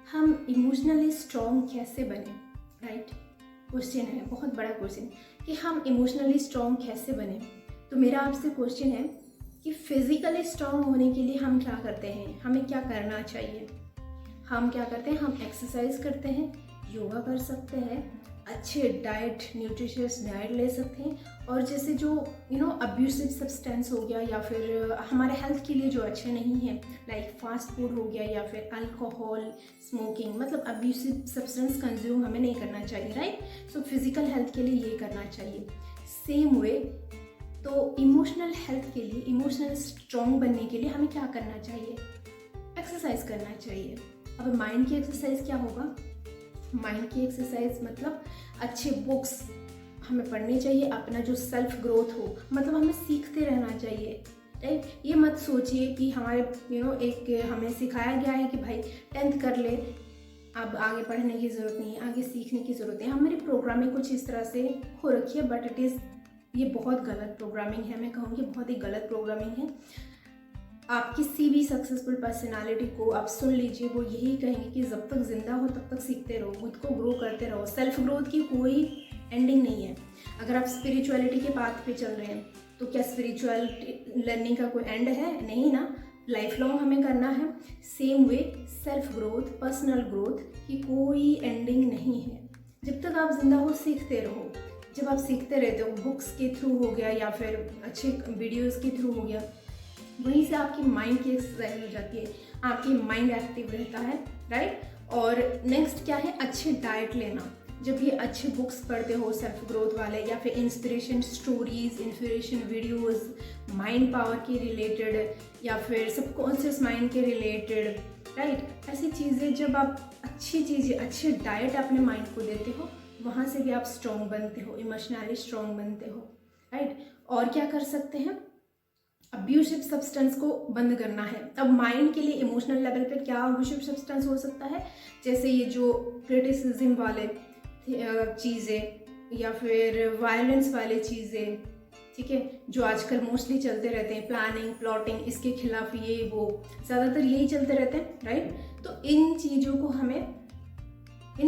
हम emotionally strong कैसे बने, राइट? क्वेश्चन है, बहुत बड़ा क्वेश्चन कि हम इमोशनली स्ट्रॉन्ग कैसे बने। तो मेरा आपसे क्वेश्चन है कि फिजिकली स्ट्रॉन्ग होने के लिए हम क्या करते हैं, हमें क्या करना चाहिए। हम क्या करते हैं, हम एक्सरसाइज करते हैं, योगा कर सकते हैं, अच्छे डाइट, न्यूट्रिशियस डाइट ले सकते हैं, और जैसे जो अब्यूसिव सब्सटेंस हो गया या फिर हमारे हेल्थ के लिए जो अच्छे नहीं है, लाइक फास्ट फूड हो गया या फिर अल्कोहल, स्मोकिंग, मतलब अब्यूसिव सब्सटेंस कंज्यूम हमें नहीं करना चाहिए, राइट? सो फिजिकल हेल्थ के लिए ये करना चाहिए। सेम वे तो इमोशनल हेल्थ के लिए, इमोशनल स्ट्रॉन्ग बनने के लिए हमें क्या करना चाहिए, एक्सरसाइज करना चाहिए। अब माइंड की एक्सरसाइज क्या होगा, माइंड की एक्सरसाइज मतलब अच्छे बुक्स हमें पढ़नी चाहिए, अपना जो सेल्फ ग्रोथ हो, मतलब हमें सीखते रहना चाहिए, राइट? ये मत सोचिए कि हमारे एक हमें सिखाया गया है कि भाई 10th कर ले, अब आगे पढ़ने की ज़रूरत नहीं है, आगे सीखने की ज़रूरत है। हमारी प्रोग्रामिंग कुछ इस तरह से हो रखी है, बट ये बहुत गलत प्रोग्रामिंग है, मैं कहूँगी बहुत ही गलत प्रोग्रामिंग है। आप किसी भी सक्सेसफुल पर्सनालिटी को आप सुन लीजिए, वो यही कहेंगे कि जब तक जिंदा हो तब तक सीखते रहो, खुद को ग्रो करते रहो। सेल्फ ग्रोथ की कोई एंडिंग नहीं है। अगर आप स्पिरिचुअलिटी के पाथ पे चल रहे हैं तो क्या स्पिरिचुअल लर्निंग का कोई एंड है? नहीं ना, लाइफ लॉन्ग हमें करना है। Same way self growth, personal growth की कोई एंडिंग नहीं है। जब तक आप जिंदा हो सीखते रहो। जब आप सीखते रहते हो, बुक्स के थ्रू हो गया या फिर अच्छे वीडियोज़ के थ्रू हो गया, वहीं से आपकी माइंड की एक्सरसाइज हो जाती है, आपकी माइंड एक्टिव रहता है, राइट? और नेक्स्ट क्या है, अच्छी डाइट लेना। जब ये अच्छे बुक्स पढ़ते हो सेल्फ ग्रोथ वाले या फिर inspiration stories, inspiration videos, mind power के रिलेटेड या फिर सबकॉन्शियस माइंड के रिलेटेड, राइट? ऐसी चीज़ें जब आप अच्छी चीज़ें, अच्छी डाइट अपने माइंड को देते हो, वहाँ से भी आप स्ट्रॉन्ग बनते हो, इमोशनली स्ट्रॉन्ग बनते हो, राइट? और क्या कर सकते हैं, अब्यूसिव सब्सटेंस को बंद करना है। अब माइंड के लिए इमोशनल लेवल पे क्या अब्यूसिव सब्सटेंस हो सकता है, जैसे ये जो क्रिटिसिज्म वाले चीज़ें या फिर वायलेंस वाले चीज़ें, ठीक है, जो आजकल मोस्टली चलते रहते हैं, प्लानिंग, प्लॉटिंग, इसके खिलाफ ये वो, ज़्यादातर यही चलते रहते हैं, राइट? तो इन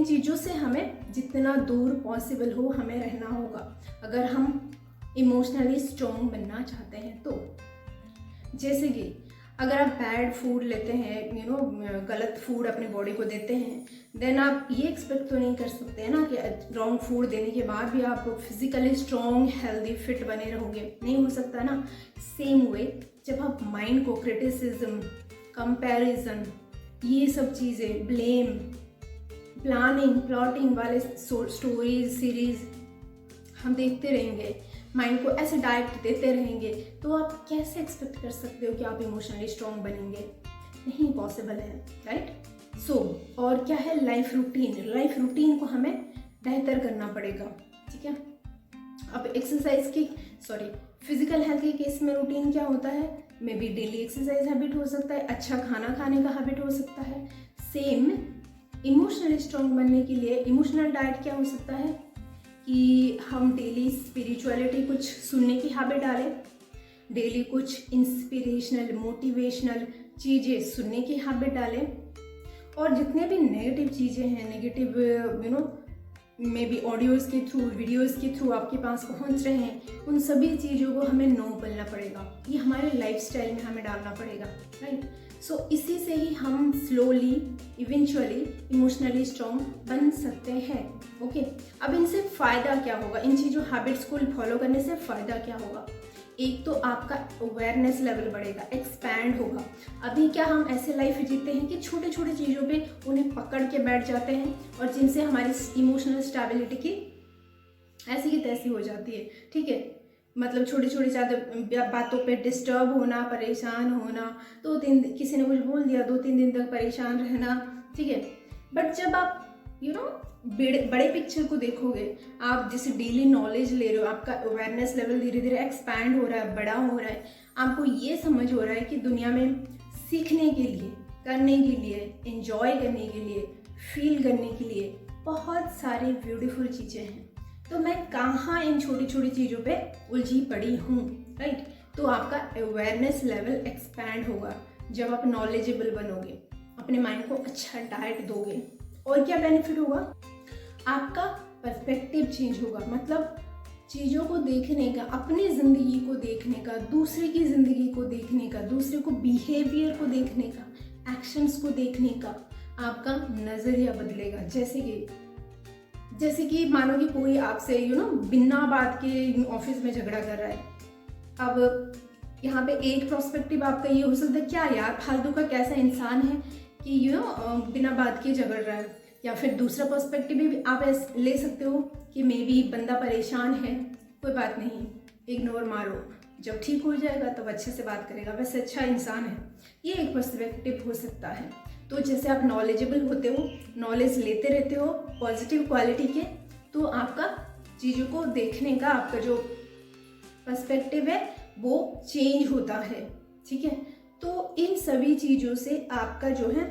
चीज़ों से हमें जितना दूर पॉसिबल हो हमें रहना होगा, अगर हम इमोशनली स्ट्रॉन्ग बनना चाहते हैं तो। जैसे कि अगर आप बैड फूड लेते हैं, गलत फूड अपने बॉडी को देते हैं, देन आप ये एक्सपेक्ट तो नहीं कर सकते हैं ना कि रॉन्ग फूड देने के बाद भी आप फिजिकली स्ट्रॉन्ग, हेल्दी, फिट बने रहोगे, नहीं हो सकता ना। सेम वे जब आप माइंड को क्रिटिसिज्म, कंपैरिजन, ये सब चीज़ें, ब्लेम, प्लानिंग, प्लॉटिंग वाले स्टोरीज, सीरीज हम देखते रहेंगे, माइंड को ऐसे डाइट देते रहेंगे, तो आप कैसे एक्सपेक्ट कर सकते हो कि आप इमोशनली स्ट्रॉन्ग बनेंगे? नहीं पॉसिबल है, राइट? सो और क्या है, लाइफ रूटीन। लाइफ रूटीन को हमें बेहतर करना पड़ेगा, ठीक है? अब फिजिकल हेल्थ के केस में रूटीन क्या होता है, may be daily exercise habit हो सकता है, अच्छा खाना खाने का हैबिट हो सकता है। सेम इमोशनली स्ट्रॉन्ग बनने के लिए इमोशनल डाइट क्या हो सकता है कि हम डेली स्पिरिचुअलिटी कुछ सुनने की हैबिट डालें, डेली कुछ इंस्पिरेशनल, मोटिवेशनल चीज़ें सुनने की हैबिट डालें, और जितने भी नेगेटिव चीज़ें हैं, नेगेटिव मे बी ऑडियोज़ के थ्रू, वीडियोज़ के थ्रू आपके पास पहुंच रहे हैं, उन सभी चीज़ों को हमें नो बोलना पड़ेगा। ये हमारे लाइफस्टाइल में हमें डालना पड़ेगा, राइट? सो इसी से ही हम स्लोली, इवेंचुअली इमोशनली स्ट्रॉन्ग बन सकते हैं, ओके? अब इनसे फ़ायदा क्या होगा, इन चीज़ों हैबिट्स को फॉलो करने से फ़ायदा क्या होगा? एक तो आपका अवेयरनेस लेवल बढ़ेगा, एक्सपैंड होगा। अभी क्या हम ऐसे लाइफ जीते हैं कि छोटे छोटे चीज़ों पे उन्हें पकड़ के बैठ जाते हैं, और जिनसे हमारी इमोशनल स्टेबिलिटी की ऐसी की तैसी हो जाती है, ठीक है? मतलब छोटी छोटी ज़्यादा बातों पे डिस्टर्ब होना, परेशान होना, 2-3 किसी ने कुछ बोल दिया, 2-3 दिन तक परेशान रहना, ठीक है? बट जब आप बड़े पिक्चर को देखोगे, आप जैसे डेली नॉलेज ले रहे हो, आपका अवेयरनेस लेवल धीरे धीरे एक्सपैंड हो रहा है, बड़ा हो रहा है, आपको ये समझ हो रहा है कि दुनिया में सीखने के लिए, करने के लिए, एंजॉय करने के लिए, फील करने के लिए बहुत सारी ब्यूटीफुल चीज़ें हैं। तो मैं कहाँ इन छोटी छोटी चीज़ों पे उलझी पड़ी हूँ, राइट? तो आपका अवेयरनेस लेवल एक्सपैंड होगा जब आप नॉलेजेबल बनोगे, अपने माइंड को अच्छा डाइट दोगे और क्या बेनिफिट होगा, आपका पर्सपेक्टिव चेंज होगा। मतलब चीज़ों को देखने का, अपनी ज़िंदगी को देखने का, दूसरे की ज़िंदगी को देखने का, दूसरे को बिहेवियर को देखने का, एक्शंस को देखने का आपका नज़रिया बदलेगा। जैसे कि मानो कि कोई आपसे बिना बात के ऑफिस में झगड़ा कर रहा है। अब यहाँ पे एक प्रोस्पेक्टिव आपका ये हो सकता है, क्या यार फालतू का कैसा इंसान है कि बिना बात के झगड़ रहा है। या फिर दूसरा पर्सपेक्टिव भी आप ले सकते हो कि मे बी बंदा परेशान है, कोई बात नहीं, इग्नोर मारो, जब ठीक हो जाएगा तब अच्छे से बात करेगा, वैसे अच्छा इंसान है। ये एक पर्सपेक्टिव हो सकता है। तो जैसे आप नॉलेजेबल होते हो, नॉलेज लेते रहते हो पॉजिटिव क्वालिटी के, तो आपका चीज़ों को देखने का आपका जो पर्सपेक्टिव है वो चेंज होता है। ठीक है, तो इन सभी चीज़ों से आपका जो है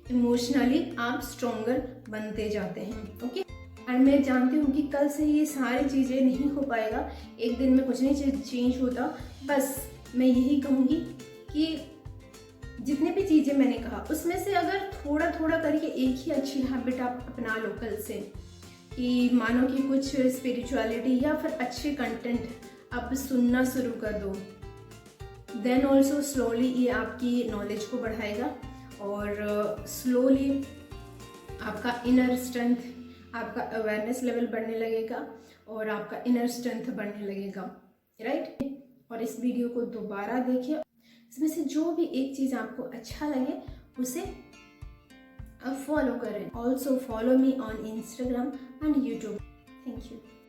इमोशनली आप स्ट्रोंगर बनते जाते हैं। ओके, एंड मैं जानती हूँ कि कल से ये सारी चीज़ें नहीं हो पाएगा, एक दिन में कुछ नहीं चेंज होता। बस मैं यही कहूँगी कि जितने भी चीज़ें मैंने कहा उसमें से अगर थोड़ा थोड़ा करके एक ही अच्छी हैबिट आप अपना लो कल से, कि मानो कि कुछ स्पिरिचुअलिटी या फिर अच्छे कंटेंट आप सुनना शुरू कर दो, देन ऑल्सो स्लोली ये आपकी नॉलेज को बढ़ाएगा और स्लोली आपका इनर स्ट्रेंथ, आपका अवेयरनेस लेवल बढ़ने लगेगा और आपका इनर स्ट्रेंथ बढ़ने लगेगा। राइट, और इस वीडियो को दोबारा देखिए, इसमें से जो भी एक चीज़ आपको अच्छा लगे उसे आप फॉलो करें। Also follow me on Instagram and YouTube. Thank you.